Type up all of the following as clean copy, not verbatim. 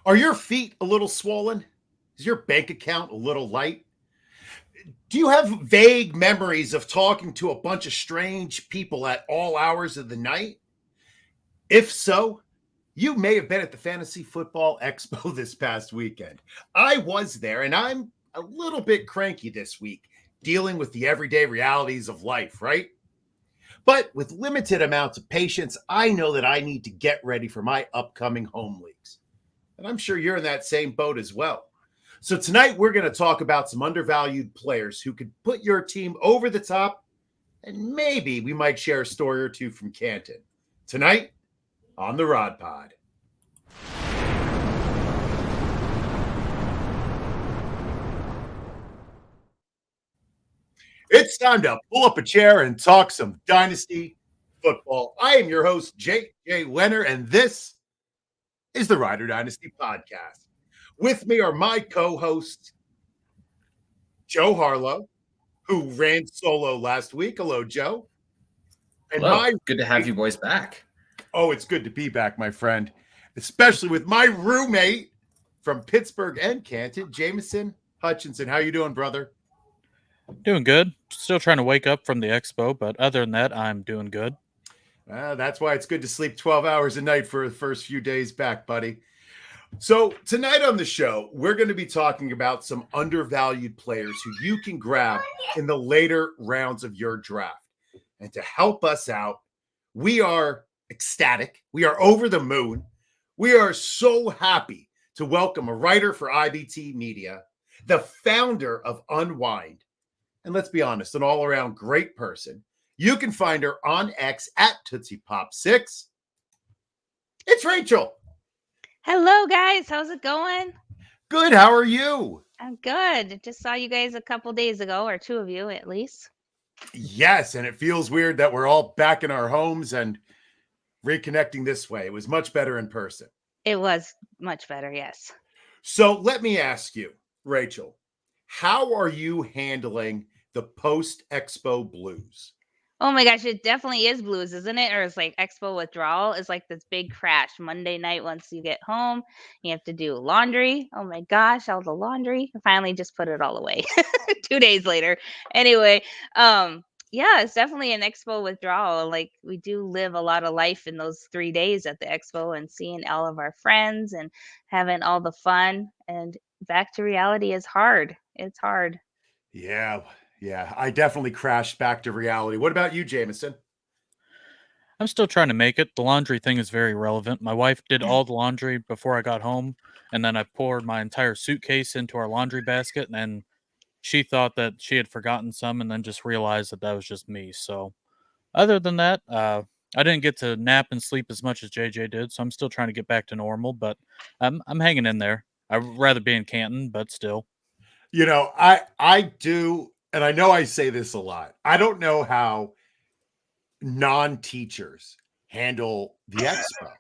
Are your feet a little swollen? Is your bank account a little light? Do you have vague memories of talking to a bunch of strange people at all hours of the night? If so, you may have been at the Fantasy Football Expo this past weekend. I was there, and I'm a little bit cranky this week, dealing with the everyday realities of life, right? But with limited amounts of patience, I know that I need to get ready for my upcoming home leagues. And I'm sure you're in that same boat as well. So tonight we're going to talk about some undervalued players who could put your team over the top, and maybe we might share a story or two from Canton. Tonight on the Rod Pod. It's time to pull up a chair and talk some Dynasty football. I am your host, J. Leonard, and this is the Rider Dynasty Podcast. With me are my co-hosts, Joe Harlow, who ran solo last week. Hello, Joe. And Hello. Good to have you boys back. Oh, it's good to be back, my friend, especially with my roommate from Pittsburgh and Canton, Jameson Hutchinson. How you doing, brother? Doing good. Still trying to wake up from the expo, but other than that, I'm doing good. That's why it's good to sleep 12 hours a night for the first few days back, buddy. So tonight on the show, we're going to be talking about some undervalued players who you can grab in the later rounds of your draft. And to help us out, we are ecstatic. We are over the moon. We are so happy to welcome a writer for IBT Media, the founder of Unwind, and let's be honest, an all-around great person. You can find her on X at TootsiePop6. It's Rachel. Hello, guys. How's it going? Good. How are you? I'm good. Just saw you guys a couple days ago, or two of you at least. Yes, and it feels weird that we're all back in our homes and reconnecting this way. It was much better in person. It was much better, yes. So let me ask you, Rachel, how are you handling the post-expo blues? Oh my gosh, it definitely is blues, isn't it? Or it's like expo withdrawal. It's like this big crash Monday night once you get home. You have to do laundry. Oh my gosh, all the laundry. I finally just put it all away 2 days later. Anyway, yeah, it's definitely an expo withdrawal. Like we do live a lot of life in those 3 days at the expo and seeing all of our friends and having all the fun. And back to reality is hard. It's hard. Yeah, I definitely crashed back to reality. What about you, Jameson? I'm still trying to make it. The laundry thing is very relevant. My wife did all the laundry before I got home, and then I poured my entire suitcase into our laundry basket, and then she thought that she had forgotten some and then just realized that was just me. So other than that, I didn't get to nap and sleep as much as JJ did, so I'm still trying to get back to normal, but I'm hanging in there. I'd rather be in Canton, but still. You know, I do, and I know I say this a lot. I don't know how non-teachers handle the expo.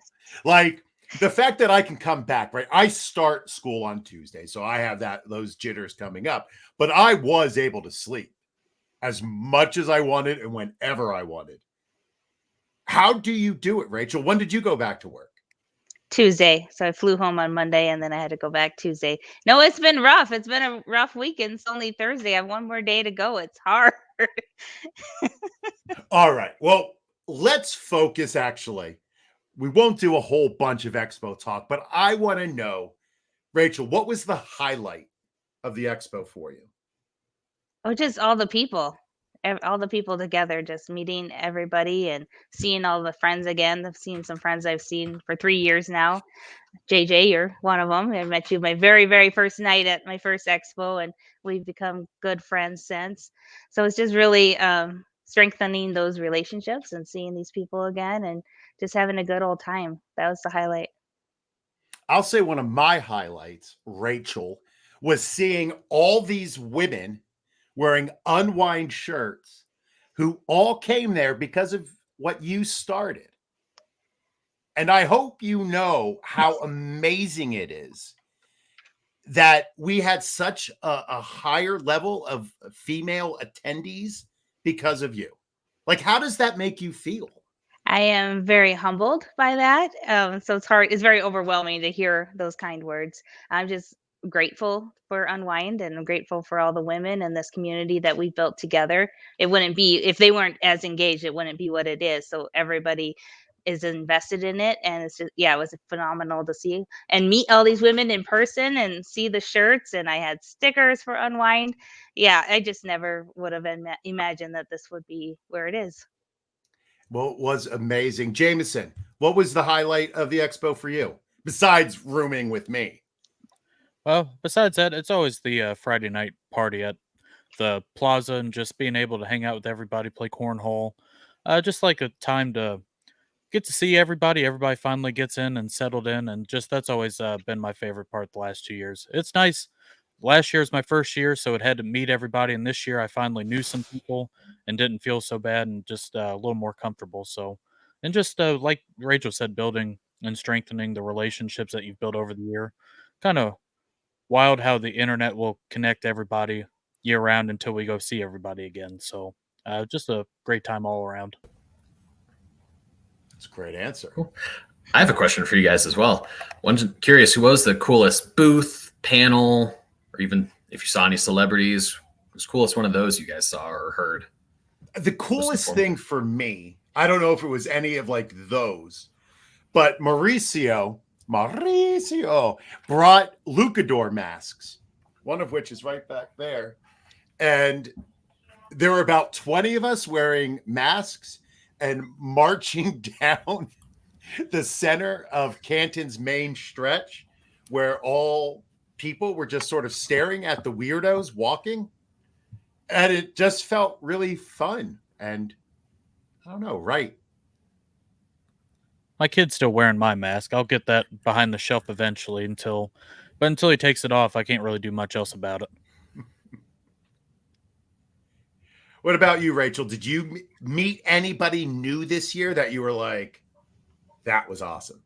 Like the fact that I can come back, right? I start school on Tuesday, so I have those jitters coming up, but I was able to sleep as much as I wanted and whenever I wanted. How do you do it, Rachel? When did you go back to work? Tuesday. So I flew home on Monday and then I had to go back Tuesday. No, it's been rough. It's been a rough weekend. It's only Thursday. I have one more day to go. It's hard. All right. Well, let's focus actually. We won't do a whole bunch of expo talk, but I want to know, Rachel, what was the highlight of the expo for you? Oh, just all the people. All the people together, just meeting everybody and seeing all the friends again. I've seen some friends I've seen for 3 years now. JJ, you're one of them. I met you my very, very first night at my first expo, and we've become good friends since. So it's just really strengthening those relationships and seeing these people again and just having a good old time. That was the highlight. I'll say one of my highlights, Rachel, was seeing all these women wearing Unwind shirts who all came there because of what you started. And I hope you know how amazing it is that we had such a higher level of female attendees because of you. Like, how does that make you feel? I am very humbled by that. So it's very overwhelming to hear those kind words. I'm just grateful for Unwind, and I'm grateful for all the women in this community that we built together. It wouldn't be, if they weren't as engaged, it wouldn't be what it is. So everybody is invested in it. And it's just, yeah, it was phenomenal to see and meet all these women in person and see the shirts. And I had stickers for Unwind. Yeah, I just never would have imagined that this would be where it is. Well, it was amazing. Jameson, what was the highlight of the expo for you besides rooming with me? Well, besides that, it's always the Friday night party at the plaza and just being able to hang out with everybody, play cornhole. Just like a time to get to see everybody. Everybody finally gets in and settled in, and just that's always been my favorite part the last 2 years. It's nice. Last year was my first year, so it had to meet everybody, and this year I finally knew some people and didn't feel so bad and just a little more comfortable. So, and just like Rachel said, building and strengthening the relationships that you've built over the year. Kind of wild how the internet will connect everybody year round until we go see everybody again. So, just a great time all around. That's a great answer. Cool. I have a question for you guys as well. I'm curious, who was the coolest booth, panel, or even if you saw any celebrities? Who's the coolest one of those you guys saw or heard? The coolest thing for me, I don't know if it was any of like those, but Mauricio brought Lucador masks, one of which is right back there. And there were about 20 of us wearing masks and marching down the center of Canton's main stretch where all people were just sort of staring at the weirdos walking. And it just felt really fun. And I don't know, right. My kid's still wearing my mask. I'll get that behind the shelf eventually until he takes it off, I can't really do much else about it. What about you, Rachel? Did you meet anybody new this year that you were like, that was awesome?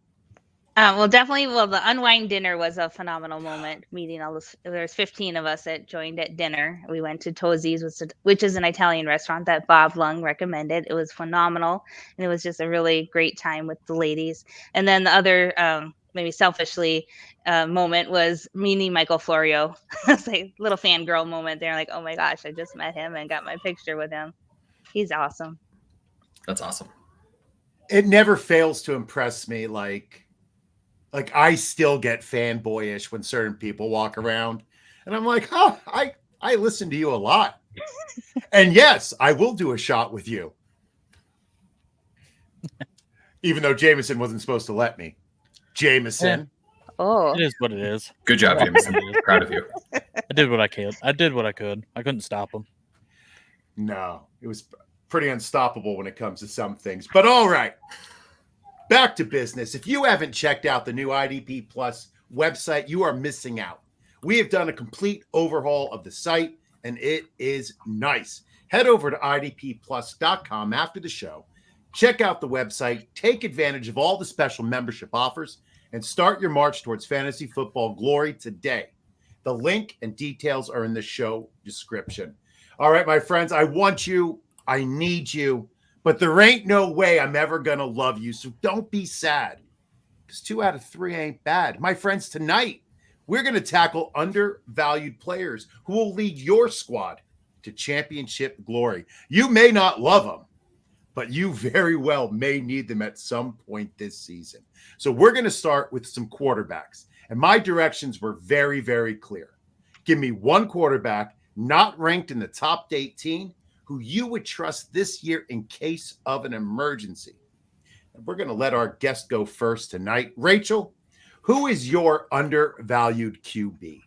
Well, definitely. Well, the Unwind dinner was a phenomenal moment. Meeting all this, there's 15 of us that joined at dinner. We went to Tozzi's, which is an Italian restaurant that Bob Lung recommended. It was phenomenal, and it was just a really great time with the ladies. And then the other, maybe selfishly, moment was meeting Michael Florio. It's like a little fangirl moment there. Like, oh my gosh, I just met him and got my picture with him. He's awesome. That's awesome. It never fails to impress me. Like I still get fanboyish when certain people walk around and I'm like, huh, I listen to you a lot. And yes, I will do a shot with you. Even though Jameson wasn't supposed to let me. Jameson. Yeah. Oh, It is what it is. Good job, Jameson. Proud of you. I did what I could. I couldn't stop him. No, it was pretty unstoppable when it comes to some things. But all right. Back to business. If you haven't checked out the new IDP Plus website, you are missing out. We have done a complete overhaul of the site, and it is nice. Head over to idpplus.com after the show. Check out the website, take advantage of all the special membership offers, and start your march towards fantasy football glory today. The link and details are in the show description. All right, my friends, I want you. I need you. But there ain't no way I'm ever going to love you. So don't be sad. Because 2 out of 3 ain't bad. My friends, tonight, we're going to tackle undervalued players who will lead your squad to championship glory. You may not love them, but you very well may need them at some point this season. So we're going to start with some quarterbacks. And my directions were very, very clear. Give me one quarterback not ranked in the top 18 who you would trust this year in case of an emergency. And we're going to let our guest go first tonight. Rachel, who is your undervalued QB?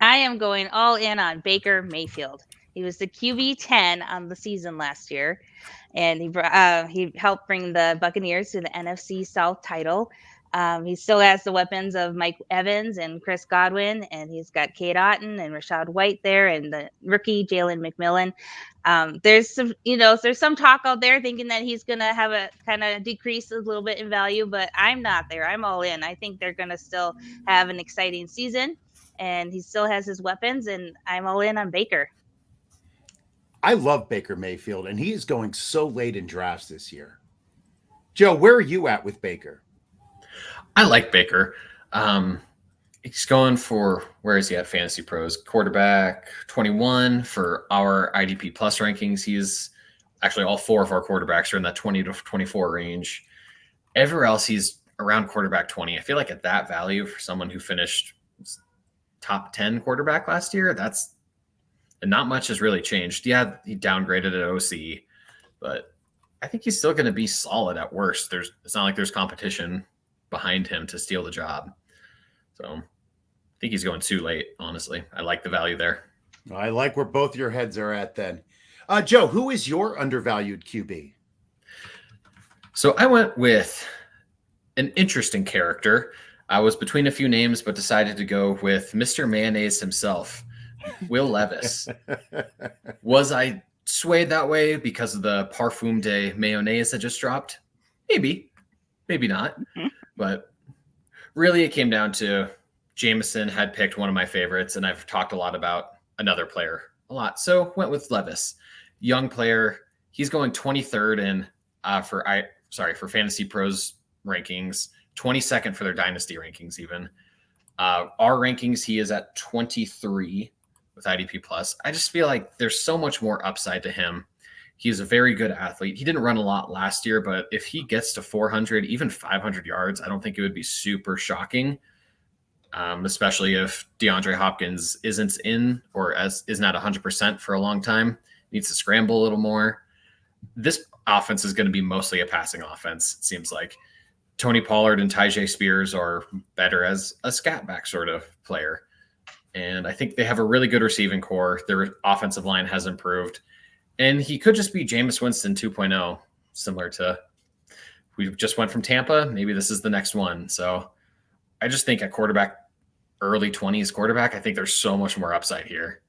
I am going all in on Baker Mayfield. He was the QB 10 on the season last year, and he helped bring the Buccaneers to the NFC South title. He still has the weapons of Mike Evans and Chris Godwin, and he's got Kate Otten and Rashad White there, and the rookie Jalen McMillan. There's some talk out there thinking that he's going to have a kind of decrease a little bit in value, but I'm not there. I'm all in. I think they're going to still have an exciting season, and he still has his weapons, and I'm all in on Baker. I love Baker Mayfield, and he is going so late in drafts this year. Joe, where are you at with Baker? I like Baker. He's going for, where is he at Fantasy Pros? Quarterback 21 for our IDP Plus rankings. He's actually, all four of our quarterbacks are in that 20 to 24 range. Everywhere else, he's around quarterback 20. I feel like at that value for someone who finished top 10 quarterback last year, and not much has really changed. Yeah, he downgraded at OC, but I think he's still going to be solid at worst. It's not like there's competition behind him to steal the job. So I think he's going too late, honestly. I like the value there. I like where both your heads are at then. Joe, who is your undervalued QB? So I went with an interesting character. I was between a few names, but decided to go with Mr. Mayonnaise himself, Will Levis. Was I swayed that way because of the Parfum de Mayonnaise that just dropped? Maybe not. But really it came down to Jameson had picked one of my favorites, and I've talked a lot about another player a lot. So went with Levis. Young player. He's going 23rd in for Fantasy Pros rankings, 22nd for their Dynasty rankings even. Our rankings, he is at 23 with IDP Plus. I just feel like there's so much more upside to him. He's a very good athlete. He didn't run a lot last year, but if he gets to 400, even 500 yards, I don't think it would be super shocking, especially if DeAndre Hopkins isn't in or isn't at 100% for a long time, needs to scramble a little more. This offense is going to be mostly a passing offense, it seems like. Tony Pollard and Tyjae Spears are better as a scat back sort of player. And I think they have a really good receiving core. Their offensive line has improved. And he could just be Jameis Winston 2.0, similar to we just went from Tampa. Maybe this is the next one. So I just think at quarterback, early 20s quarterback, I think there's so much more upside here.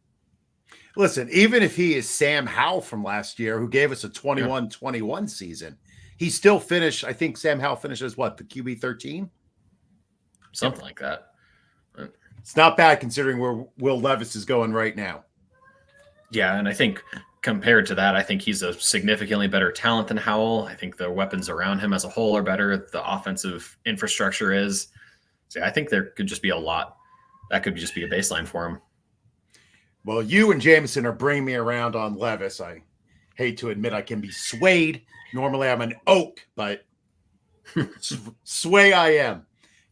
Listen, even if he is Sam Howell from last year, who gave us a 21-21 season, he still finished, I think Sam Howell finishes what, the QB 13? Something like that. It's not bad considering where Will Levis is going right now. Yeah, and I think compared to that, I think he's a significantly better talent than Howell. I think the weapons around him as a whole are better. The offensive infrastructure is. So I think there could just be a lot. That could just be a baseline for him. Well, you and Jameson are bringing me around on Levis. I hate to admit I can be swayed. Normally I'm an oak, but sway I am.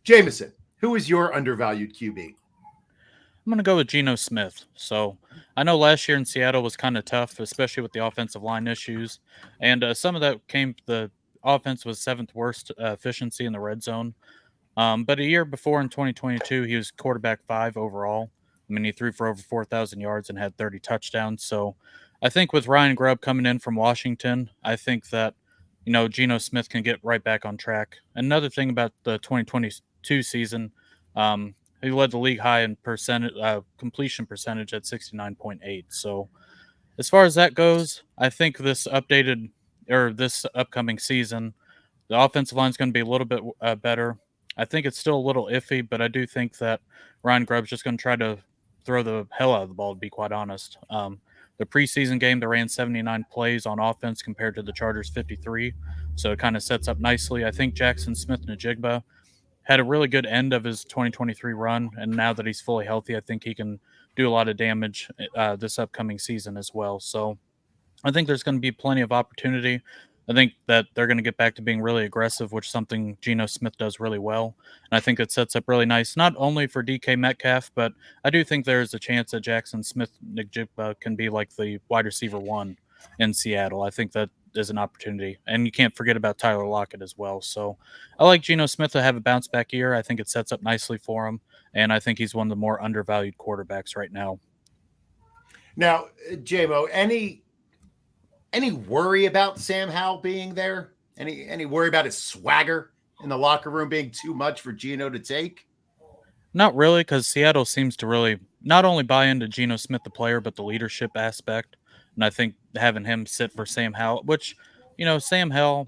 Jameson, who is your undervalued QB? I'm going to go with Geno Smith. So I know last year in Seattle was kind of tough, especially with the offensive line issues. And some of that the offense was 7th worst efficiency in the red zone. But a year before in 2022, he was quarterback 5 overall. I mean, he threw for over 4,000 yards and had 30 touchdowns. So I think with Ryan Grubb coming in from Washington, I think that, Geno Smith can get right back on track. Another thing about the 2022 season, he led the league high in completion percentage at 69.8. So as far as that goes, I think this upcoming season, the offensive line is going to be a little bit better. I think it's still a little iffy, but I do think that Ryan Grubb's just going to try to throw the hell out of the ball, to be quite honest. The preseason game, they ran 79 plays on offense compared to the Chargers' 53. So it kind of sets up nicely. I think Jackson Smith-Njigba had a really good end of his 2023 run, and now that he's fully healthy, I think he can do a lot of damage this upcoming season as well. So I think there's going to be plenty of opportunity. I think that they're going to get back to being really aggressive, which is something Geno Smith does really well. And I think it sets up really nice, not only for DK Metcalf, but I do think there's a chance that Jackson Smith-Njigba can be like the wide receiver 1 in Seattle. I think that is an opportunity. And you can't forget about Tyler Lockett as well. So I like Geno Smith to have a bounce back year. I think it sets up nicely for him. And I think he's one of the more undervalued quarterbacks right now. Now, J-Mo, any worry about Sam Howell being there? Any worry about his swagger in the locker room being too much for Geno to take? Not really, because Seattle seems to really not only buy into Geno Smith, the player, but the leadership aspect. And I think having him sit for Sam Howell, which, Sam Howell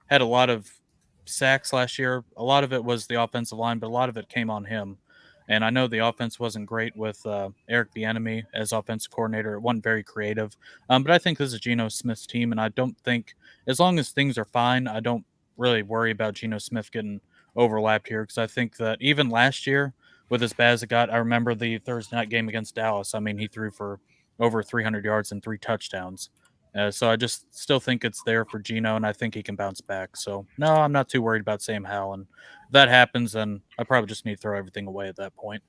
had a lot of sacks last year. A lot of it was the offensive line, but a lot of it came on him. And I know the offense wasn't great with Eric Bieniemy as offensive coordinator. It wasn't very creative. But I think this is Geno Smith's team, and I don't think, as long as things are fine, I don't really worry about Geno Smith getting overlapped here because I think that even last year, with as bad as it got, I remember the Thursday night game against Dallas. I mean, he threw for over 300 yards and 3 touchdowns. So I just still think it's there for Geno, and I think he can bounce back. So, no, I'm not too worried about Sam Howell. And if that happens, then I probably just need to throw everything away at that point.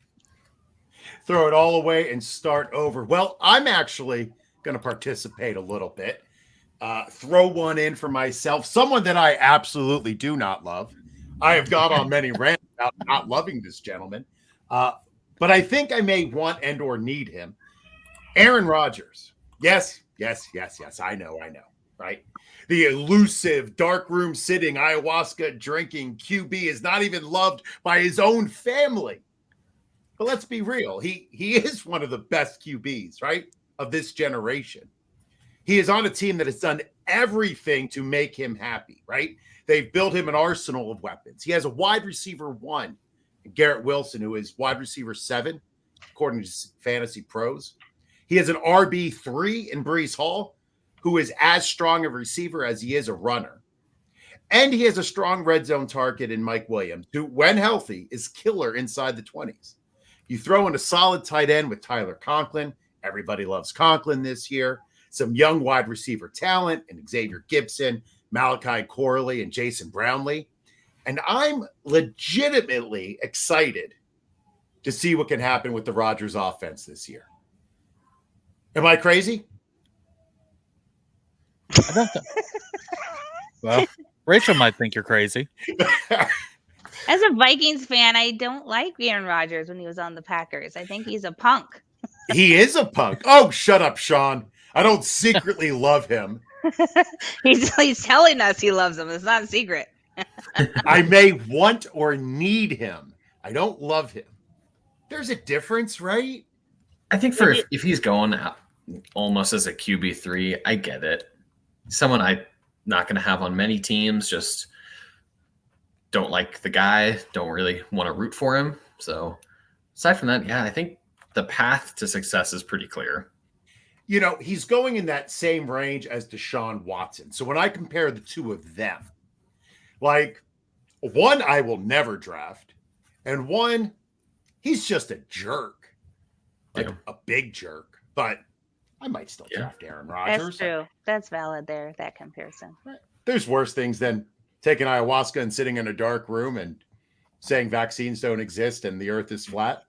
Throw it all away and start over. Well, I'm actually going to participate a little bit. Throw one in for myself. Someone that I absolutely do not love. I have got on many rants about not loving this gentleman. But I think I may want and or need him. Aaron Rodgers. Yes. I know. Right? The elusive, darkroom sitting, ayahuasca drinking QB is not even loved by his own family. But let's be real. He is one of the best QBs, right, of this generation. He is on a team that has done everything to make him happy, right? They've built him an arsenal of weapons. He has a wide receiver 1, Garrett Wilson, who is wide receiver 7, according to Fantasy Pros. He has an RB3 in Breece Hall, who is as strong a receiver as he is a runner. And he has a strong red zone target in Mike Williams, who, when healthy, is killer inside the 20s. You throw in a solid tight end with Tyler Conklin. Everybody loves Conklin this year. Some young wide receiver talent and Xavier Gibson, Malachi Corley, and Jason Brownlee. And I'm legitimately excited to see what can happen with the Rodgers offense this year. Am I crazy? I don't think. Well, Rachel might think you're crazy. As a Vikings fan, I don't like Aaron Rodgers when he was on the Packers. I think he's a punk. He is a punk. Oh, shut up, Sean. I don't secretly love him. He's telling us he loves him. It's not a secret. I may want or need him. I don't love him. There's a difference, right? I think if he's going out almost as a QB3, I get it. Someone I'm not going to have on many teams, just don't like the guy, don't really want to root for him. So aside from that, yeah, I think the path to success is pretty clear. You know, he's going in that same range as Deshaun Watson. So when I compare the two of them, like one I will never draft, and one he's just a jerk, like a big jerk. But I might still draft Aaron Rodgers. That's true. That's valid there, that comparison. There's worse things than taking ayahuasca and sitting in a dark room and saying vaccines don't exist and the earth is flat.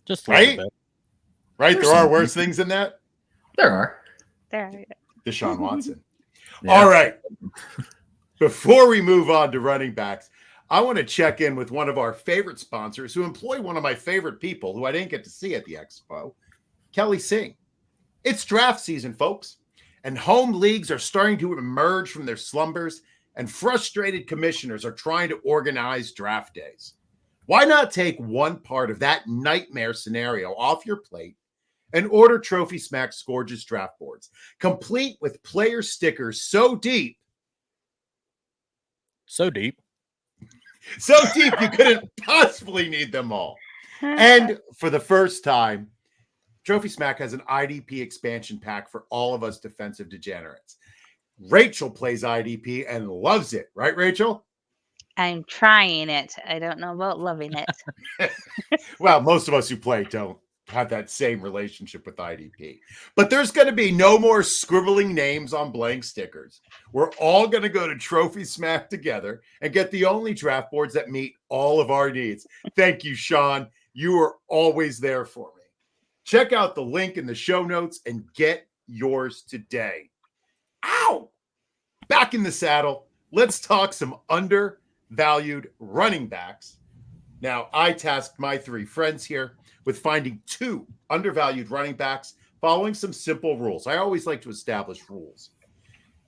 Just a little bit. Right? There are worse things than that? There are. Deshaun Watson. Yeah. All right. Before we move on to running backs, I want to check in with one of our favorite sponsors who employ one of my favorite people who I didn't get to see at the Expo, Kelly Singh. It's draft season, folks, and home leagues are starting to emerge from their slumbers, and frustrated commissioners are trying to organize draft days. Why not take one part of that nightmare scenario off your plate and order Trophy Smack's gorgeous draft boards, complete with player stickers so deep you couldn't possibly need them all. And for the first time, Trophy Smack has an IDP expansion pack for all of us defensive degenerates. Rachel plays IDP and loves it. Right, Rachel? I'm trying it. I don't know about loving it. Well, most of us who play don't have that same relationship with IDP. But there's going to be no more scribbling names on blank stickers. We're all going to go to Trophy Smack together and get the only draft boards that meet all of our needs. Thank you, Sean. You are always there for me. Check out the link in the show notes and get yours today. Ow! Back in the saddle. Let's talk some undervalued running backs. Now, I tasked my 3 friends here with finding 2 undervalued running backs following some simple rules. I always like to establish rules.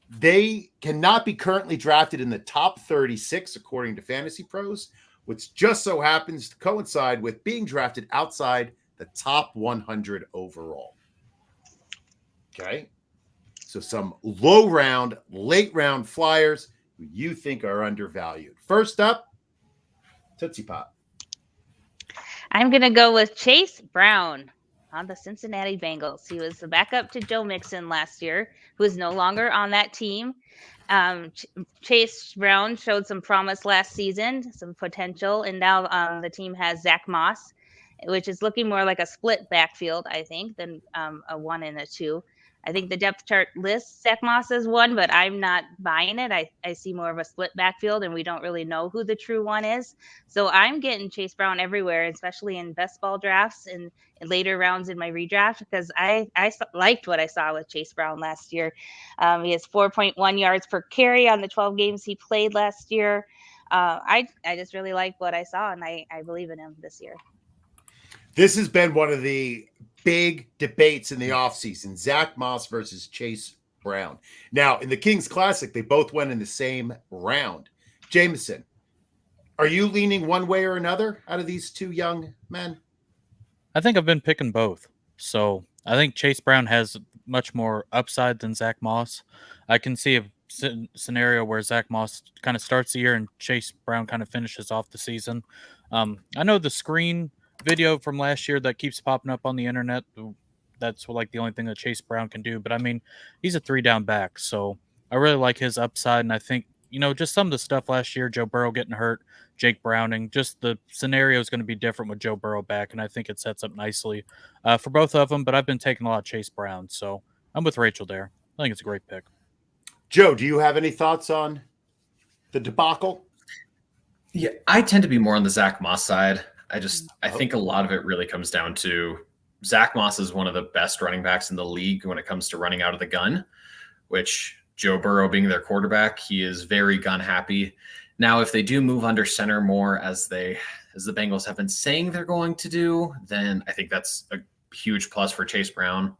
They cannot be currently drafted in the top 36, according to Fantasy Pros, which just so happens to coincide with being drafted outside the top 100 overall. Okay. So some low round, late round flyers who you think are undervalued. First up, Tootsie Pop. I'm going to go with Chase Brown on the Cincinnati Bengals. He was the backup to Joe Mixon last year, who is no longer on that team. Chase Brown showed some promise last season, some potential, and now the team has Zach Moss, which is looking more like a split backfield, I think, than a 1 and a 2. I think the depth chart lists Zach Moss as 1, but I'm not buying it. I see more of a split backfield, and we don't really know who the true 1 is. So I'm getting Chase Brown everywhere, especially in best ball drafts and later rounds in my redraft, because I liked what I saw with Chase Brown last year. He has 4.1 yards per carry on the 12 games he played last year. I just really like what I saw, and I believe in him this year. This has been one of the big debates in the offseason, Zach Moss versus Chase Brown. Now, in the Kings Classic, they both went in the same round. Jameson, are you leaning one way or another out of these two young men? I think I've been picking both. So I think Chase Brown has much more upside than Zach Moss. I can see a scenario where Zach Moss kind of starts the year and Chase Brown kind of finishes off the season. I know the screen video from last year that keeps popping up on the internet. That's like the only thing that Chase Brown can do. But I mean, he's a 3-down back. So I really like his upside. And I think, just some of the stuff last year, Joe Burrow getting hurt, Jake Browning, just the scenario is going to be different with Joe Burrow back. And I think it sets up nicely for both of them. But I've been taking a lot of Chase Brown. So I'm with Rachel there. I think it's a great pick. Joe, do you have any thoughts on the debacle? Yeah, I tend to be more on the Zach Moss side. I think a lot of it really comes down to Zach Moss is one of the best running backs in the league when it comes to running out of the gun, which Joe Burrow being their quarterback, he is very gun happy. Now, if they do move under center more as the Bengals have been saying they're going to do, then I think that's a huge plus for Chase Brown.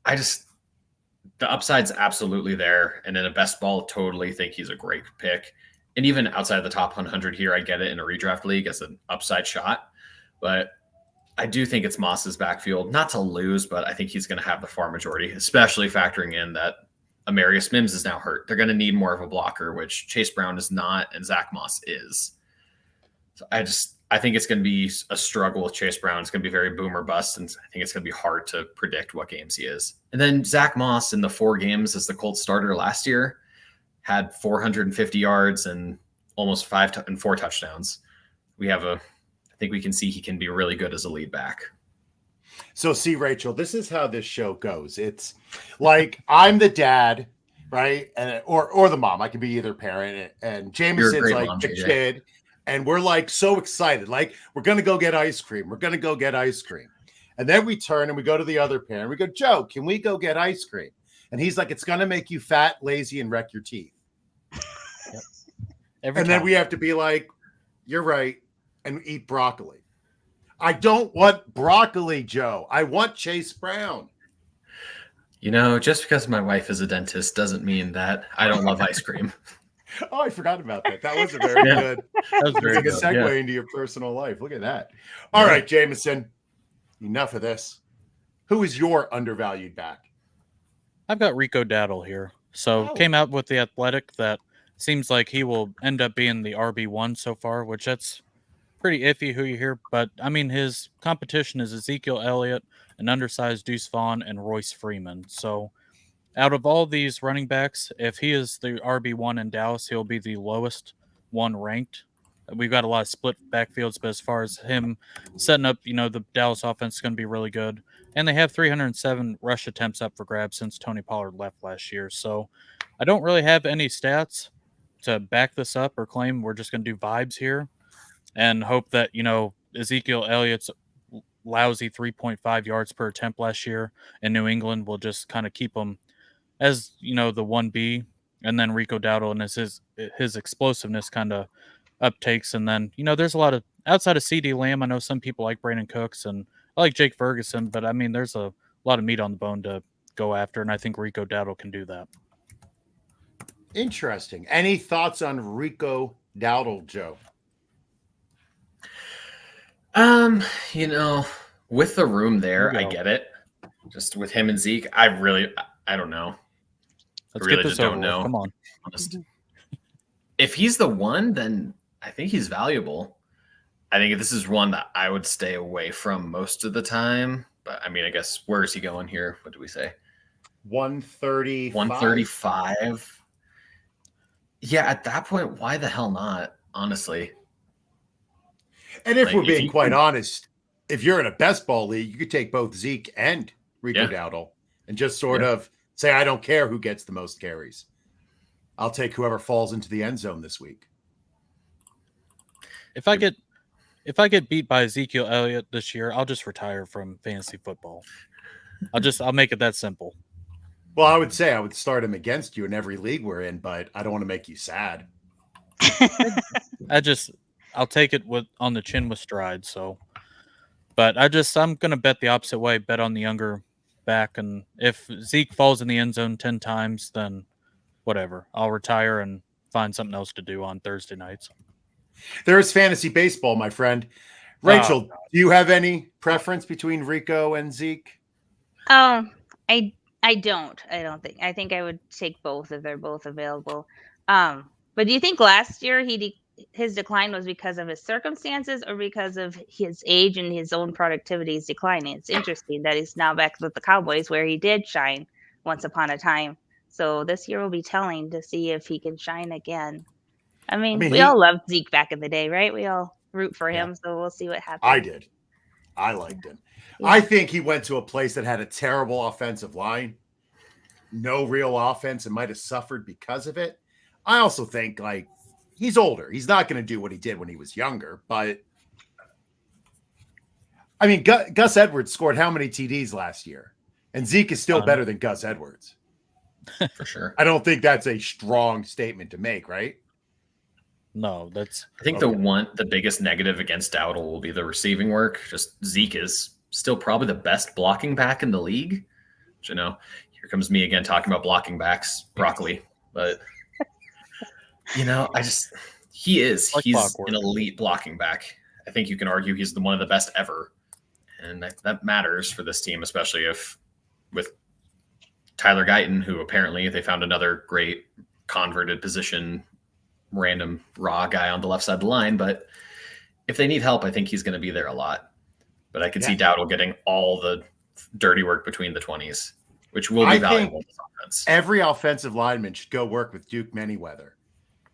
The upside's absolutely there. And in a best ball, totally think he's a great pick. And even outside of the top 100 here, I get it in a redraft league as an upside shot. But I do think it's Moss's backfield. Not to lose, but I think he's going to have the far majority, especially factoring in that Amarius Mims is now hurt. They're going to need more of a blocker, which Chase Brown is not and Zach Moss is. So I think it's going to be a struggle with Chase Brown. It's going to be very boom or bust, and I think it's going to be hard to predict what games he is. And then Zach Moss in the 4 games as the Colts starter last year had 450 yards and almost 4 touchdowns. I think we can see he can be really good as a lead back. So see, Rachel, this is how this show goes. It's like I'm the dad, right? And or the mom. I can be either parent. And Jameson's like the kid. And we're like so excited. Like we're going to go get ice cream. We're going to go get ice cream. And then we turn and we go to the other parent. We go, Joe, can we go get ice cream? And he's like, it's going to make you fat, lazy, and wreck your teeth. Yep. Then we have to be like, you're right, and eat broccoli. I don't want broccoli, Joe. I want Chase Brown. Just because my wife is a dentist doesn't mean that I don't love ice cream. Oh, I forgot about that. That was a very good. That was very like good. a segue into your personal life. Look at that. All right, Jameson. Enough of this. Who is your undervalued back? I've got Rico Dowdle here. So came out with the Athletic that seems like he will end up being the RB1 so far, which that's pretty iffy who you hear. But, I mean, his competition is Ezekiel Elliott, an undersized Deuce Vaughn, and Royce Freeman. So out of all these running backs, if he is the RB1 in Dallas, he'll be the lowest one ranked. We've got a lot of split backfields, but as far as him setting up, the Dallas offense is going to be really good. And they have 307 rush attempts up for grabs since Tony Pollard left last year. So I don't really have any stats to back this up or claim. We're just going to do vibes here and hope that, Ezekiel Elliott's lousy 3.5 yards per attempt last year in New England will just kind of keep him as, the 1B. And then Rico Dowdle and his explosiveness kind of uptakes. And then, there's a lot of outside of CD Lamb. I know some people like Brandon Cooks and I like Jake Ferguson, but I mean, there's a lot of meat on the bone to go after. And I think Rico Dowdle can do that. Interesting. Any thoughts on Rico Dowdle, Joe? With the room there, I get it. Just with him and Zeke, I don't know. Let's get this over with. Come on. Honest. If he's the one, then I think he's valuable. I think this is one that I would stay away from most of the time. But I mean, I guess where is he going here? What do we say? 135. 135. Yeah, at that point, why the hell not? Honestly. And if Like, we're if being you quite can- honest, if you're in a best ball league, you could take both Zeke and Rico Yeah. Dowdle and just sort Yeah. of say, I don't care who gets the most carries. I'll take whoever falls into the end zone this week. If I get beat by Ezekiel Elliott this year, I'll just retire from fantasy football. I'll make it that simple. Well, I would say I would start him against you in every league we're in, but I don't want to make you sad. I'll take it on the chin with stride. So, but I'm gonna bet the opposite way. Bet on the younger back, and if Zeke falls in the end zone 10 times, then whatever. I'll retire and find something else to do on Thursday nights. There is fantasy baseball, my friend. Rachel, do you have any preference between Rico and Zeke? I don't. I think. I think I would take both if they're both available. But do you think last year his decline was because of his circumstances or because of his age and his own productivity is declining? It's interesting that he's now back with the Cowboys where he did shine once upon a time. So this year will be telling to see if he can shine again. I mean we all loved Zeke back in the day, right? We all root for him, so we'll see what happens. I did. I liked him. Yeah. I think he went to a place that had a terrible offensive line, no real offense, and might have suffered because of it. I also think, like, he's older. He's not going to do what he did when he was younger, but I mean, Gus Edwards scored how many TDs last year? And Zeke is still better than Gus Edwards. For sure. I don't think that's a strong statement to make, right? No, I think the biggest negative against Dowdle will be the receiving work. Just Zeke is still probably the best blocking back in the league. But, here comes me again talking about blocking backs, broccoli. But he's an elite blocking back. I think you can argue he's one of the best ever. And that matters for this team, especially with Tyler Guyton, who apparently they found another great converted position, random raw guy on the left side of the line. But if they need help, I think he's going to be there a lot. But I could see Dowdle getting all the dirty work between the 20s, which will be valuable in this offense. Every offensive lineman should go work with Duke Manyweather.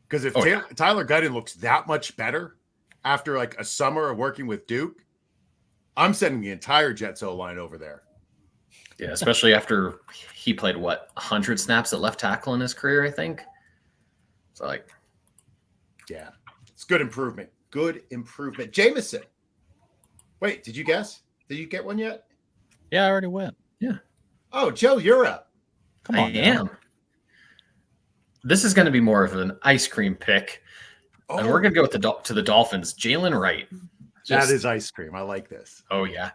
Because if Tyler Guyton looks that much better after like a summer of working with Duke, I'm sending the entire Jets O-line over there. Yeah, especially after he played, 100 snaps at left tackle in his career, I think. So, yeah, it's good improvement. Good improvement. Jameson. Wait, did you guess? Did you get one yet? Yeah, I already went. Yeah. Oh, Joe, you're up. Come on. I am. This is going to be more of an ice cream pick. Oh. And we're going to go to the Dolphins. Jaylen Wright. That is ice cream. I like this. Oh, yeah.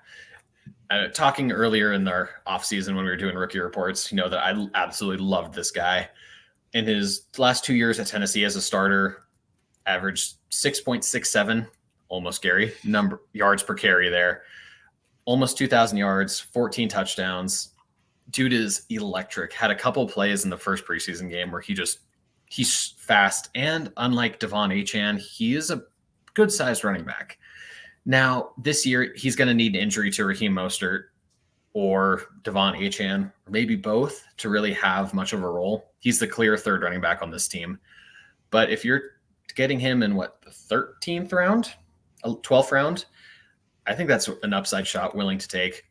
Talking earlier in our offseason when we were doing rookie reports, that I absolutely loved this guy. In his last 2 years at Tennessee as a starter, averaged 6.67, almost Gary, yards per carry there. Almost 2,000 yards, 14 touchdowns. Dude is electric. Had a couple plays in the first preseason game where he's fast. And unlike Devon Achane, he is a good-sized running back. Now, this year, he's going to need an injury to Raheem Mostert or Devon Achane, or maybe both, to really have much of a role. He's the clear third running back on this team. But if you're getting him in, the 13th round, 12th round, I think that's an upside shot willing to take.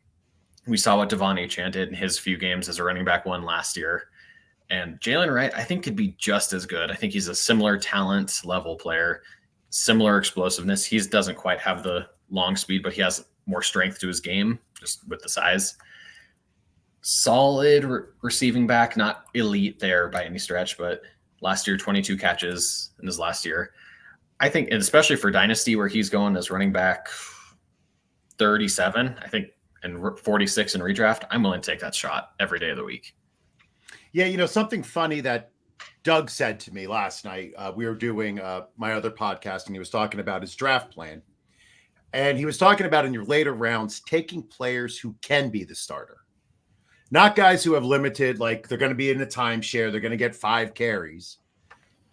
We saw what Devon Achane did in his few games as a running back one last year. And Jaylen Wright, I think, could be just as good. I think he's a similar talent level player. Similar explosiveness. He doesn't quite have the long speed, but he has more strength to his game just with the size. Solid receiving back, not elite there by any stretch, but last year, 22 catches in his last year. I think, and especially for Dynasty where he's going as running back 37, I think, and 46 in redraft, I'm willing to take that shot every day of the week. Yeah, something funny that Doug said to me last night, we were doing my other podcast, and he was talking about his draft plan. And he was talking about in your later rounds, taking players who can be the starter. Not guys who have limited, like they're going to be in a timeshare, they're going to get 5 carries.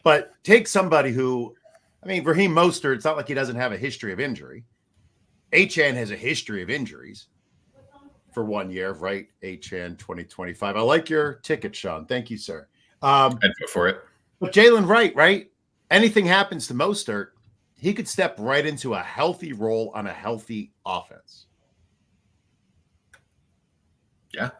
But take somebody who, Raheem Mostert, it's not like he doesn't have a history of injury. Achane has a history of injuries for 1 year, right? Achane 2025. I like your ticket, Sean. Thank you, sir. I'd go for it. But Jaylen Wright, right? Anything happens to Mostert, he could step right into a healthy role on a healthy offense. Yeah.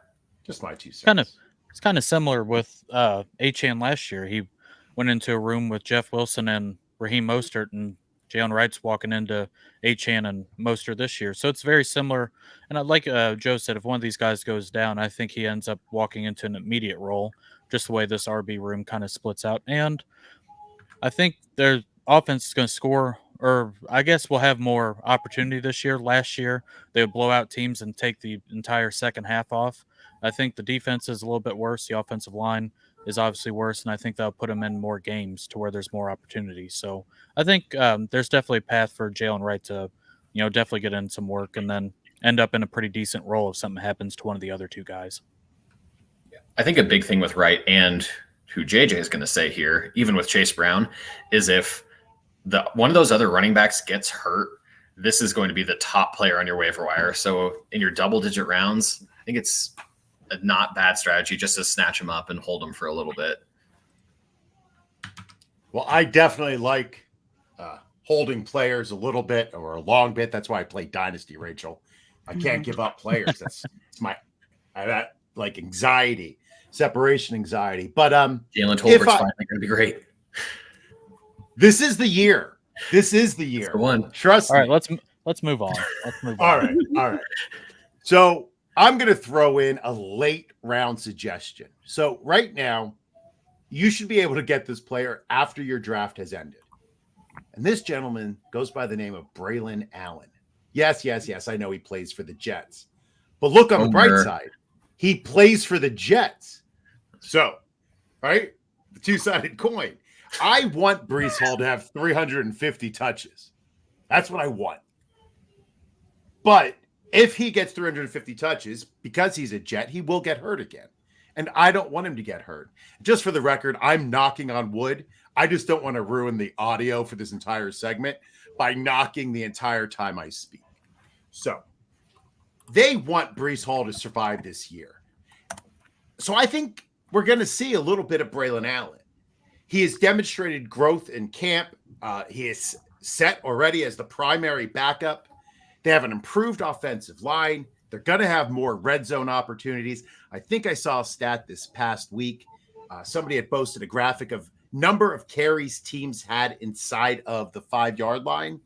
Just my 2 cents. It's kind of similar with Achane last year. He went into a room with Jeff Wilson and Raheem Mostert, and Jaylen Wright's walking into Achane and Mostert this year. So it's very similar. And like Joe said, if one of these guys goes down, I think he ends up walking into an immediate role, just the way this RB room kind of splits out. And I think their offense is going to score, or I guess we'll have more opportunity this year. Last year, they would blow out teams and take the entire second half off. I think the defense is a little bit worse. The offensive line is obviously worse, and I think that'll put them in more games to where there's more opportunity. So I think there's definitely a path for Jaylen Wright to, definitely get in some work and then end up in a pretty decent role if something happens to one of the other two guys. I think a big thing with Wright and who JJ is going to say here, even with Chase Brown, is if one of those other running backs gets hurt, this is going to be the top player on your waiver wire. So in your double-digit rounds, I think it's a not bad strategy just to snatch him up and hold him for a little bit. Well, I definitely like holding players a little bit or a long bit. That's why I play Dynasty, Rachel. I can't give up players. That's that like anxiety, separation anxiety. But Jalen Tolbert's finally going to be great. This is the year. This is the year. That's the one. Trust me. All right, let's move on. All right. So I'm going to throw in a late round suggestion. So right now, you should be able to get this player after your draft has ended. And this gentleman goes by the name of Braelon Allen. Yes. I know he plays for the Jets. But look on the bright side. He plays for the Jets. So, right? The two-sided coin. I want Breece Hall to have 350 touches. That's what I want. But if he gets 350 touches, because he's a Jet, he will get hurt again. And I don't want him to get hurt. Just for the record, I'm knocking on wood. I just don't want to ruin the audio for this entire segment by knocking the entire time I speak. So they want Breece Hall to survive this year. So I think we're going to see a little bit of Braelon Allen. He has demonstrated growth in camp. He is set already as the primary backup. They have an improved offensive line. They're going to have more red zone opportunities. I think I saw a stat this past week. Somebody had posted a graphic of number of carries teams had inside of the 5-yard line.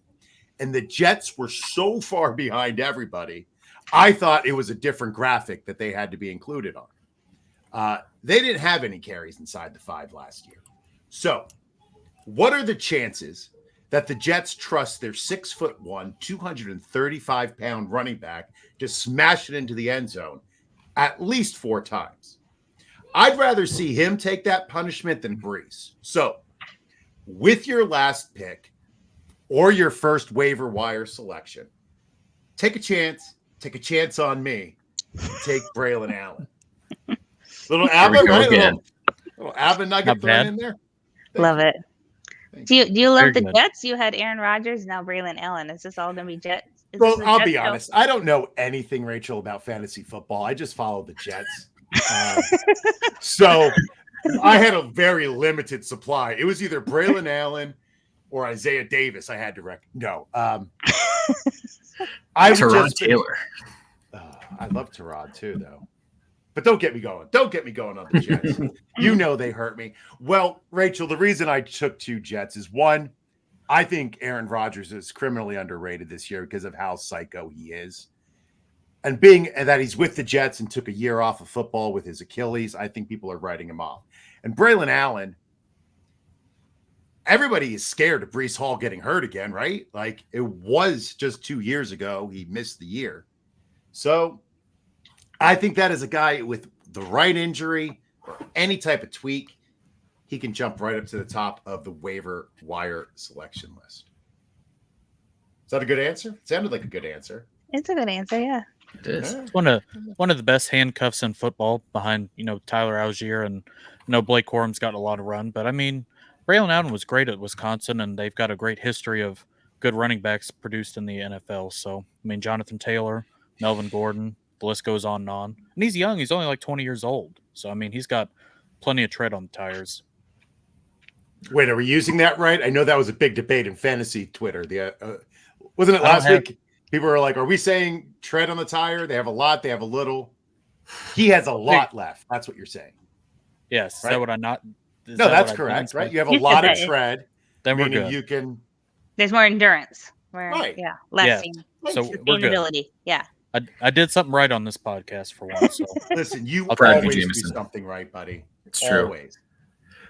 And the Jets were so far behind everybody. I thought it was a different graphic that they had to be included on. They didn't have any carries inside the 5 last year. So what are the chances that the Jets trust their 6'1", 235-pound running back to smash it into the end zone at least 4 times? I'd rather see him take that punishment than Breece. So with your last pick or your first waiver wire selection, take a chance on me, and take Braelon Allen. Little Abba, right? Little Abba nugget thrown in there. Love it. Do you love the Jets? You had Aaron Rodgers, now Braelon Allen. Is this all going to be Jets? Well, I'll be honest. I don't know anything, Rachel, about fantasy football. I just follow the Jets. So I had a very limited supply. It was either Braelon Allen or Isaiah Davis. I had to No. Tyrod Taylor. I love Tyrod too, though. But don't get me going. Don't get me going on the Jets. You know they hurt me. Well, Rachel, the reason I took 2 Jets is, one, I think Aaron Rodgers is criminally underrated this year because of how psycho he is. And being that he's with the Jets and took a year off of football with his Achilles, I think people are writing him off. And Braelon Allen, everybody is scared of Breece Hall getting hurt again, right? Like, it was just 2 years ago he missed the year. So I think that is a guy with the right injury or any type of tweak, he can jump right up to the top of the waiver wire selection list. Is that a good answer? It sounded like a good answer. It's a good answer, yeah. It is. It's one of the best handcuffs in football behind, Tyler Algier, and Blake Corum's got a lot of run. But I mean, Braelon Allen was great at Wisconsin, and they've got a great history of good running backs produced in the NFL. So I mean, Jonathan Taylor, Melvin Gordon, the list goes on and on. And he's young. He's only like 20 years old. So I mean, he's got plenty of tread on the tires. Wait, are we using that right? I know that was a big debate in fantasy Twitter. Wasn't it I don't last week? People were like, are we saying tread on the tire? They have a lot, they have a little. He has a lot left. That's what you're saying. Yes. Is Right? that what I not? Is No, that that's what I correct, didn't right? say? You have a You said lot of that. tread, Then we're meaning good. you can. There's more endurance. Right. Yeah, less Yes. Thank So you. we're good. sustainability. Yeah. I did something right on this podcast for once. So Listen, you I'll try to be always do Jameson. something right, buddy. It's true. Always.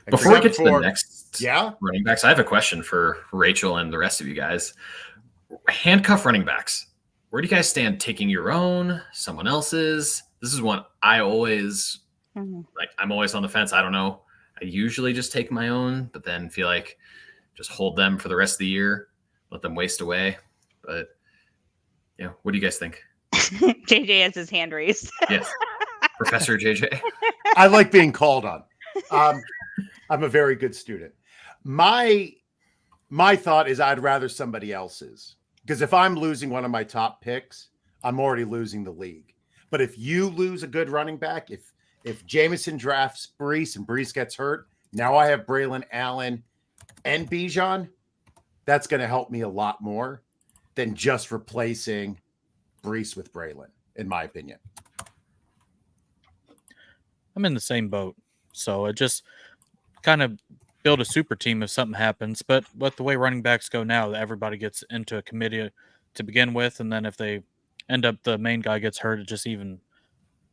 Before we Except get to the for- next Yeah. running backs, I have a question for Rachel and the rest of you guys. Handcuff running backs. Where do you guys stand? Taking your own, someone else's? This is one I always like. I'm always on the fence. I don't know. I usually just take my own, but then feel like just hold them for the rest of the year, let them waste away. But what do you guys think? JJ has his hand raised. Yes, Professor JJ. I like being called on. I'm a very good student. My thought is I'd rather somebody else's, because if I'm losing one of my top picks, I'm already losing the league. But if you lose a good running back, if Jameson drafts Brees and Brees gets hurt, now I have Braelon Allen and Bijan. That's going to help me a lot more than just replacing Brees with Braelon, in my opinion. I'm in the same boat. So it just kind of build a super team if something happens. But with the way running backs go now, everybody gets into a committee to begin with, and then if they end up the main guy gets hurt, it's just even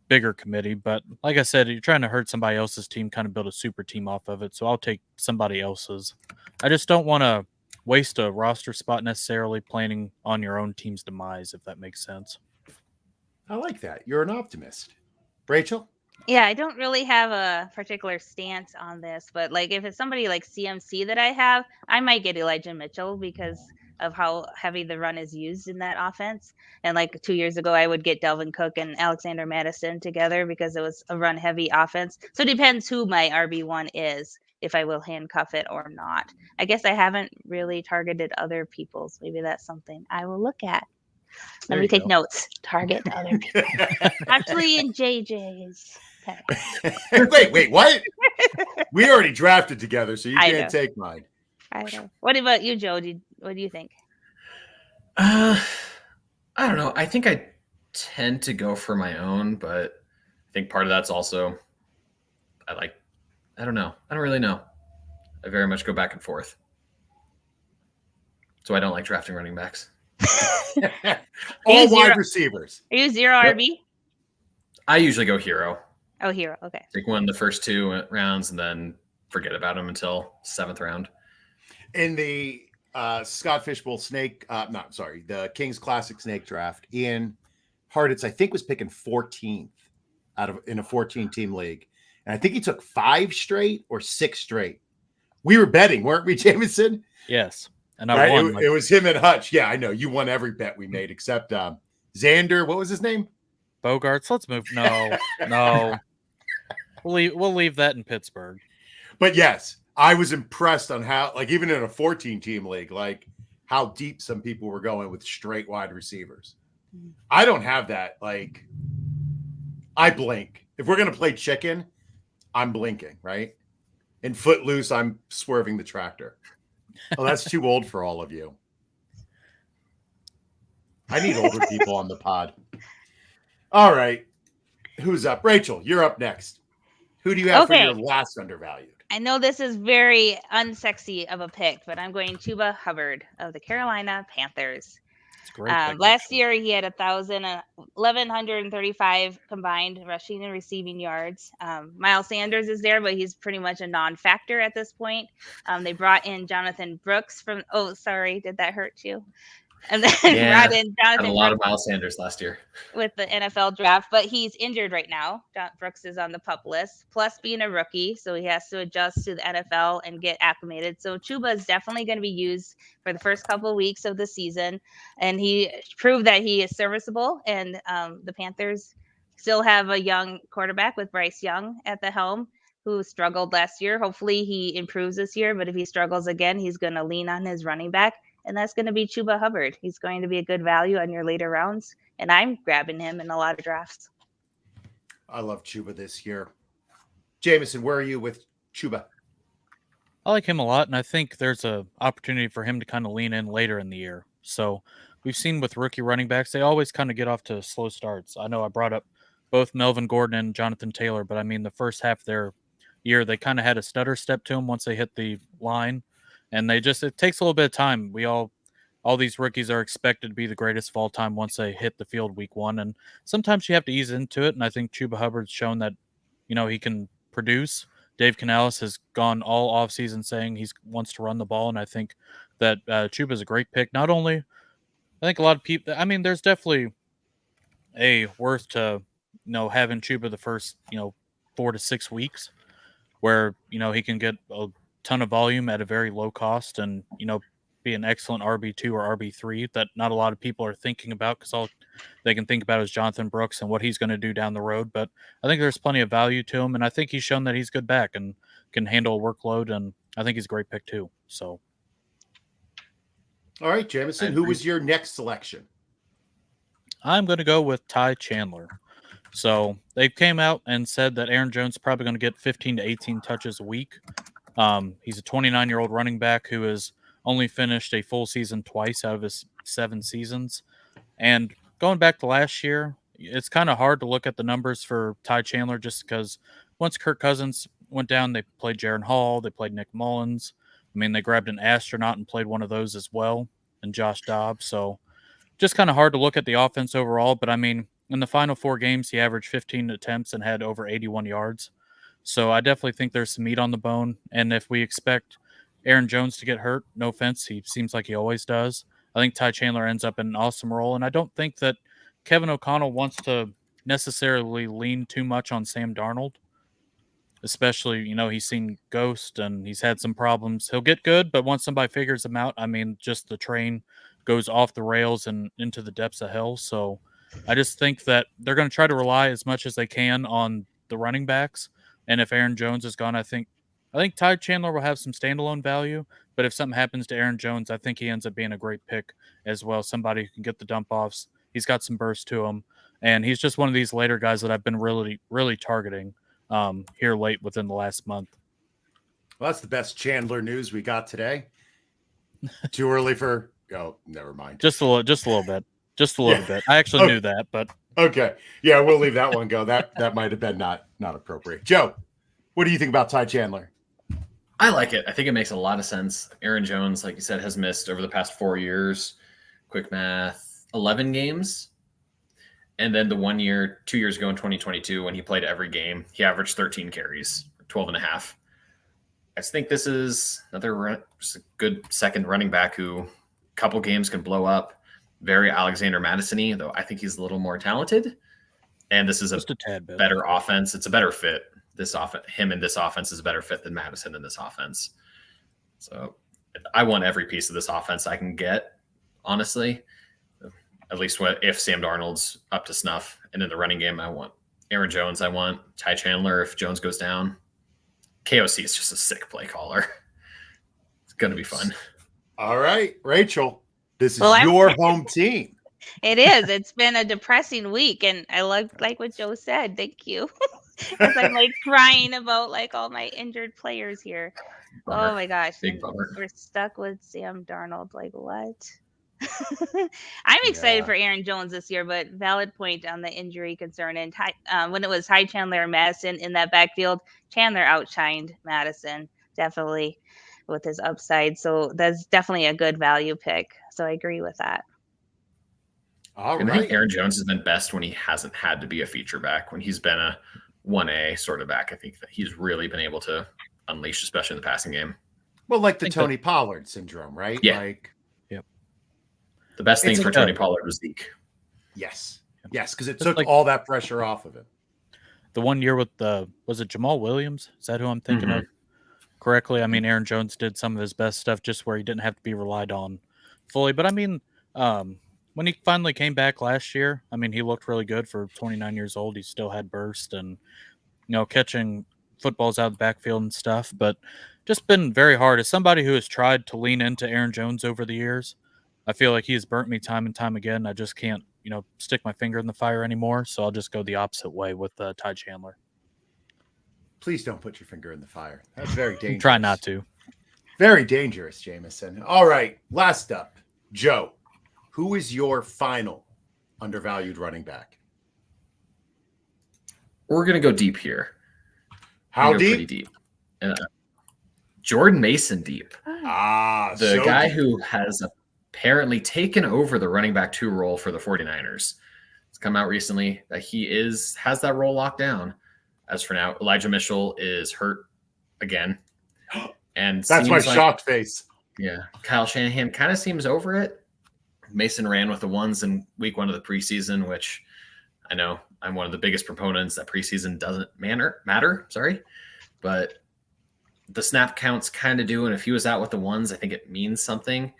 bigger committee. But like I said, you're trying to hurt somebody else's team, kind of build a super team off of it. So I'll take somebody else's. I just don't want to waste a roster spot necessarily planning on your own team's demise, if that makes sense. I like that. You're an optimist. Rachel? Yeah, I don't really have a particular stance on this, but like if it's somebody like CMC that I have, I might get Elijah Mitchell because of how heavy the run is used in that offense. And like 2 years ago, I would get Delvin Cook and Alexander Madison together because it was a run heavy offense. So it depends who my RB1 is, if I will handcuff it or not. I guess I haven't really targeted other people's. Maybe that's something I will look at. Let me take notes. Target other people. Actually, in JJ's. Okay. Wait, what? We already drafted together, so you I can't know. take mine. I know. What about you, Joe? What do you think? I don't know. I think I tend to go for my own, but I think part of that's also I don't know. I don't really know. I very much go back and forth. So I don't like drafting running backs. All zero- wide receivers. Are you zero Yep. RB? I usually go hero. Oh, hero. Okay. Take one the first 2 rounds and then forget about him until 7th round. In the Scott Fishbowl snake, the Kings Classic snake draft, Ian Harditz, I think, was picking 14th in a 14-team league. And I think he took 5 straight or 6 straight. We were betting, weren't we, Jameson? Yes. And I won. It was him and Hutch. Yeah, I know. You won every bet we made except Xander. What was his name? Bogarts. Let's move. No. We'll leave that in Pittsburgh. But yes, I was impressed on how, like, even in a 14-team league, like how deep some people were going with straight wide receivers. I don't have that. Like, I blink. If we're going to play chicken, I'm blinking, right? In Footloose, I'm swerving the tractor. Oh, that's too old for all of you. I need older people on the pod. All right. Who's up? Rachel, you're up next. Who do you have for your last undervalued? I know this is very unsexy of a pick, but I'm going Chuba Hubbard of the Carolina Panthers. It's great. Last year, he had 1,135 combined rushing and receiving yards. Miles Sanders is there, but he's pretty much a non-factor at this point. They brought in Jonathan Brooks from. Oh, sorry, did that hurt you? And then brought in Jonathan had a lot Brooks of Miles Sanders last year with the NFL draft, but he's injured right now. John Brooks is on the PUP list, plus being a rookie, so he has to adjust to the NFL and get acclimated. So Chuba is definitely going to be used for the first couple of weeks of the season, and he proved that he is serviceable. And the Panthers still have a young quarterback with Bryce Young at the helm, who struggled last year. Hopefully he improves this year, but if he struggles again, he's going to lean on his running back. And that's going to be Chuba Hubbard. He's going to be a good value on your later rounds. And I'm grabbing him in a lot of drafts. I love Chuba this year. Jameson, where are you with Chuba? I like him a lot, and I think there's a opportunity for him to kind of lean in later in the year. So we've seen with rookie running backs, they always kind of get off to slow starts. I know I brought up both Melvin Gordon and Jonathan Taylor, but I mean the first half of their year, they kind of had a stutter step to them once they hit the line, and it takes a little bit of time. All these rookies are expected to be the greatest of all time once they hit the field week one, and sometimes you have to ease into it. And I think Chuba Hubbard's shown that he can produce. Dave Canales has gone all offseason saying he wants to run the ball, and I think that Chuba is a great pick. Not only, I think a lot of people, I mean, there's definitely a worth to, having Chuba the first, 4 to 6 weeks where, he can get a ton of volume at a very low cost and, be an excellent RB2 or RB3 that not a lot of people are thinking about because all they can think about is Jonathan Brooks and what he's going to do down the road. But I think there's plenty of value to him, and I think he's shown that he's good back and can handle a workload, and I think he's a great pick too. So, all right, Jamison, who was your next selection? I'm going to go with Ty Chandler. So they came out and said that Aaron Jones is probably going to get 15 to 18 touches a week. He's a 29-year-old running back who has only finished a full season twice out of his 7 seasons. And going back to last year, it's kind of hard to look at the numbers for Ty Chandler just because once Kirk Cousins went down, they played Jaron Hall, they played Nick Mullins. I mean, they grabbed an astronaut and played one of those as well, and Josh Dobbs. So just kind of hard to look at the offense overall. But I mean, in the final 4 games, he averaged 15 attempts and had over 81 yards. So I definitely think there's some meat on the bone. And if we expect Aaron Jones to get hurt, no offense, he seems like he always does, I think Ty Chandler ends up in an awesome role. And I don't think that Kevin O'Connell wants to necessarily lean too much on Sam Darnold, especially, he's seen Ghost and he's had some problems. He'll get good, but once somebody figures him out, I mean, just the train goes off the rails and into the depths of hell. So I just think that they're going to try to rely as much as they can on the running backs. And if Aaron Jones is gone, I think Ty Chandler will have some standalone value, but if something happens to Aaron Jones, I think he ends up being a great pick as well. Somebody who can get the dump offs. He's got some burst to him, and he's just one of these later guys that I've been really, really targeting here late within the last month. Well, that's the best Chandler news we got today. Too early for never mind. Just a little bit. Just a little bit. I actually knew that, but okay. Yeah, we'll leave that one go. That might have been not appropriate. Joe, what do you think about Ty Chandler? I like it. I think it makes a lot of sense. Aaron Jones, like you said, has missed over the past 4 years. Quick math, 11 games. And then the 2 years ago in 2022, when he played every game, he averaged 13 carries, 12 and a half. I just think this is another just a good second running back who a couple games can blow up. Very Alexander Madison-y, though I think he's a little more talented. And this is just a tad bit better offense. It's a better fit. Him in this offense is a better fit than Madison in this offense. So I want every piece of this offense I can get, honestly. At least if Sam Darnold's up to snuff. And in the running game, I want Aaron Jones. I want Ty Chandler if Jones goes down. KOC is just a sick play caller. It's going to be fun. All right, Rachel, this is your home team. It is. It's been a depressing week, and I like what Joe said. Thank you. As I'm crying about all my injured players here. Bummer. Oh my gosh. Big bummer. We're stuck with Sam Darnold. What? I'm excited for Aaron Jones this year, but valid point on the injury concern. And when it was Ty Chandler and Madison in that backfield, Chandler outshined Madison, definitely, with his upside. So that's definitely a good value pick. So I agree with that. I think Aaron Jones has been best when he hasn't had to be a feature back, when he's been a 1A sort of back. I think that he's really been able to unleash, especially in the passing game. Well, like the Tony Pollard syndrome, right? Yeah. Yep. The best thing for Tony Pollard was Zeke. Yes. Yes, because it took all that pressure off of him. The 1 year with was it Jamal Williams? Is that who I'm thinking of correctly? I mean, Aaron Jones did some of his best stuff just where he didn't have to be relied on fully. But I mean, when he finally came back last year, I mean, he looked really good for 29 years old. He still had burst and, catching footballs out of the backfield and stuff, but just been very hard. As somebody who has tried to lean into Aaron Jones over the years, I feel like he has burnt me time and time again. I just can't, stick my finger in the fire anymore. So I'll just go the opposite way with Ty Chandler. Please don't put your finger in the fire. That's very dangerous. Try not to. Very dangerous, Jameson. All right, last up, Joe. Who is your final undervalued running back? We're going to go deep here. How deep? Pretty deep. Jordan Mason deep. The so guy deep. Who has apparently taken over the running back 2 role for the 49ers. It's come out recently that he has that role locked down. As for now, Elijah Mitchell is hurt again. And that's my shocked face. Yeah. Kyle Shanahan kind of seems over it. Mason ran with the ones in week 1 of the preseason, which I know I'm one of the biggest proponents that preseason doesn't matter. Sorry. But the snap counts kind of do. And if he was out with the ones, I think it means something.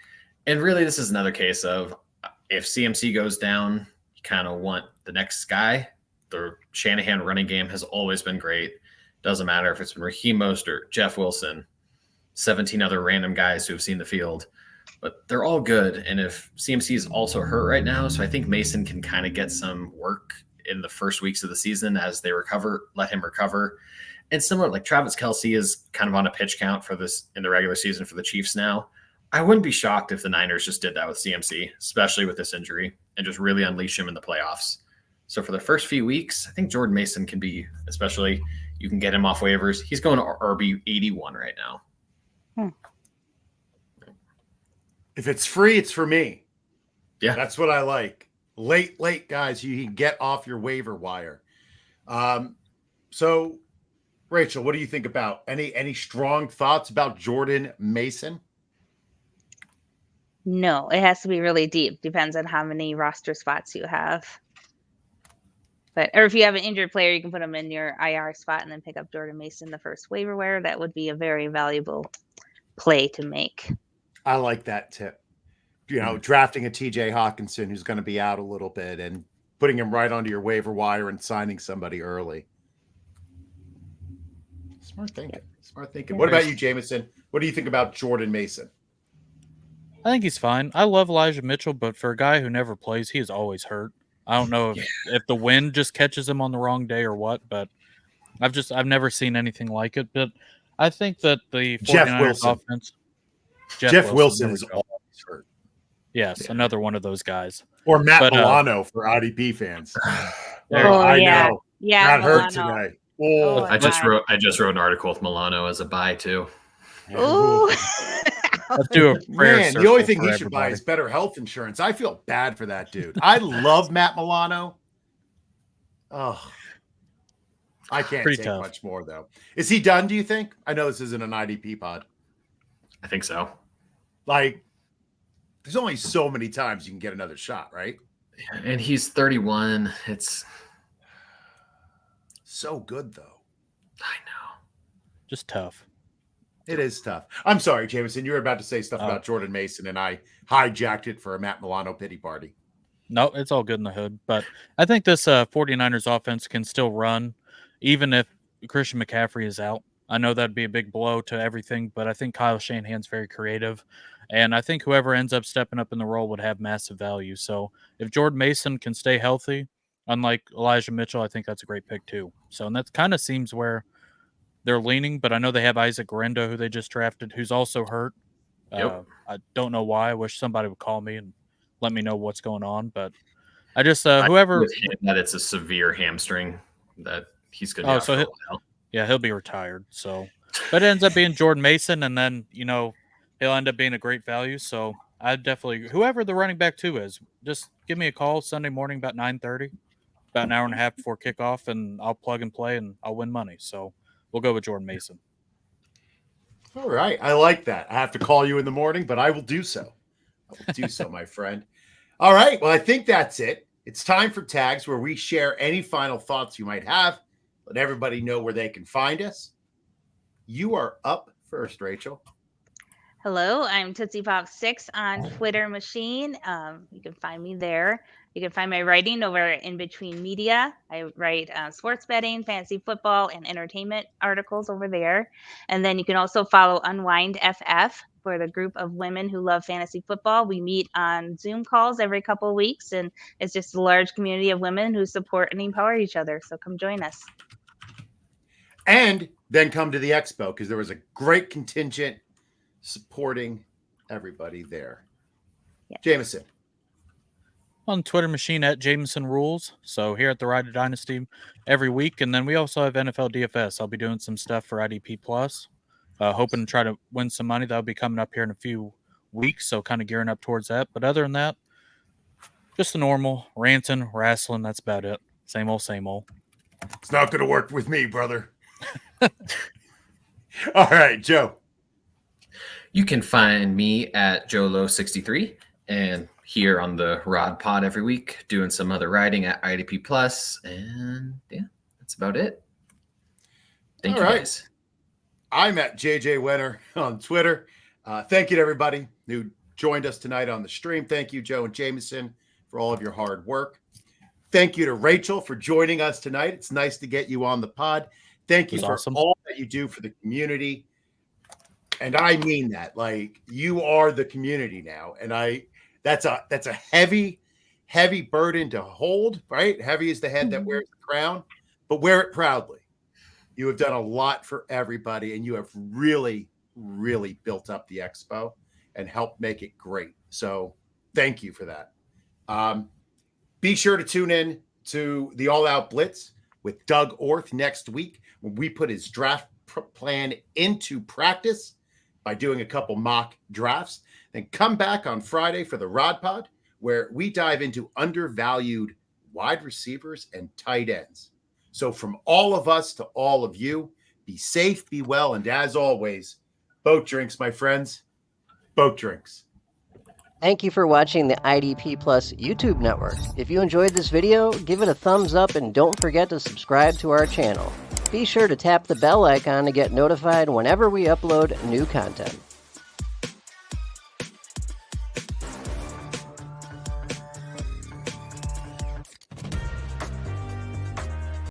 And really, this is another case of if CMC goes down, you kind of want the next guy. The Shanahan running game has always been great. Doesn't matter if it's been Raheem Mostert, Jeff Wilson, 17 other random guys who have seen the field. But they're all good. And if CMC is also hurt right now, so I think Mason can kind of get some work in the first weeks of the season as they recover, let him recover. And similar, like Travis Kelce is kind of on a pitch count for this in the regular season for the Chiefs now. I wouldn't be shocked if the Niners just did that with CMC, especially with this injury, and just really unleash him in the playoffs. So for the first few weeks, I think Jordan Mason can be, especially you can get him off waivers. He's going to RB 81 right now. If it's free, it's for me. Yeah. That's what I like. Late guys, you can get off your waiver wire. So, Rachel, what do you think about any strong thoughts about Jordan Mason? No, it has to be really deep. Depends on how many roster spots you have. Or if you have an injured player, you can put them in your IR spot and then pick up Jordan Mason the first waiver wire. That would be a very valuable play to make. I like that tip. Drafting a TJ Hawkinson who's going to be out a little bit and putting him right onto your waiver wire and signing somebody early. Smart thinking. What about you, Jameson? What do you think about Jordan Mason? I think he's fine. I love Elijah Mitchell, but for a guy who never plays, he is always hurt. I don't know if the wind just catches him on the wrong day or what, but I've never seen anything like it. But I think that the 49ers offense, Jeff Wilson is always hurt. Yes, another one of those guys. Or Matt Milano for IDP fans. I know. Yeah, got hurt today. Oh, I just wrote an article with Milano as a buy too. Ooh. Let's do a prayer. Man, the only thing he should buy is better health insurance. I feel bad for that dude. I love Matt Milano. Oh, I can't take much more though. Is he done? Do you think? I know this isn't an IDP pod. I think so. Like, there's only so many times you can get another shot, right? And he's 31. It's so good though. I know. Just tough. It is tough. I'm sorry, Jameson. You were about to say stuff about Jordan Mason, and I hijacked it for a Matt Milano pity party. No, it's all good in the hood. But I think this 49ers offense can still run, even if Christian McCaffrey is out. I know that'd be a big blow to everything, but I think Kyle Shanahan's very creative. And I think whoever ends up stepping up in the role would have massive value. So if Jordan Mason can stay healthy, unlike Elijah Mitchell, I think that's a great pick too. So, and that kind of seems where they're leaning, but I know they have Isaac Guerendo, who they just drafted, who's also hurt. Yep. I don't know why. I wish somebody would call me and let me know what's going on. But I just whoever that it's a severe hamstring that he's going to be out for a while. Yeah, he'll be retired. So, but it ends up being Jordan Mason, and then he'll end up being a great value. So I definitely, whoever the running back 2 is, just give me a call Sunday morning about 9:30, about an hour and a half before kickoff, and I'll plug and play and I'll win money. So we'll go with Jordan Mason. All right. I like that. I have to call you in the morning, but I will do so. My friend. All right. Well, I think that's it. It's time for tags where we share any final thoughts you might have. Let everybody know where they can find us. You are up first, Rachel. Hello, I'm Tootsie Pop 6 on Twitter Machine. You can find me there. You can find my writing over in Between Media. I write sports betting, fantasy football, and entertainment articles over there. And then you can also follow Unwind FF for the group of women who love fantasy football. We meet on Zoom calls every couple of weeks, and it's just a large community of women who support and empower each other. So come join us. And then come to the expo, because there was a great contingent supporting everybody there. Yeah. Jameson. On Twitter machine at Jameson Rules. So here at the Ride to Dynasty every week. And then we also have NFL DFS. I'll be doing some stuff for IDP Plus. Hoping to try to win some money. That'll be coming up here in a few weeks. So kind of gearing up towards that. But other than that, just the normal ranting, wrestling. That's about it. Same old, same old. It's not going to work with me, brother. All right, Joe. You can find me at JoeLow63 and here on the Rod Pod every week, doing some other writing at IDP Plus. And yeah, that's about it. Thank you guys. I'm at JJ Winner on Twitter. Thank you to everybody who joined us tonight on the stream. Thank you, Joe and Jameson, for all of your hard work. Thank you to Rachel for joining us tonight. It's nice to get you on the pod. Thank you for all that you do for the community. And I mean that. Like, you are the community now. And that's a heavy burden to hold, right? Heavy is the head that wears the crown, but wear it proudly. You have done a lot for everybody, and you have really, really built up the Expo and helped make it great. So thank you for that. Be sure to tune in to the All Out Blitz with Doug Orth next week when we put his draft plan into practice by doing a couple mock drafts. Then come back on Friday for the Rod Pod, where we dive into undervalued wide receivers and tight ends. So from all of us to all of you, be safe, be well, and as always, boat drinks, my friends. Boat drinks. Thank you for watching the IDP Plus YouTube network. If you enjoyed this video, give it a thumbs up and don't forget to subscribe to our channel. Be sure to tap the bell icon to get notified whenever we upload new content.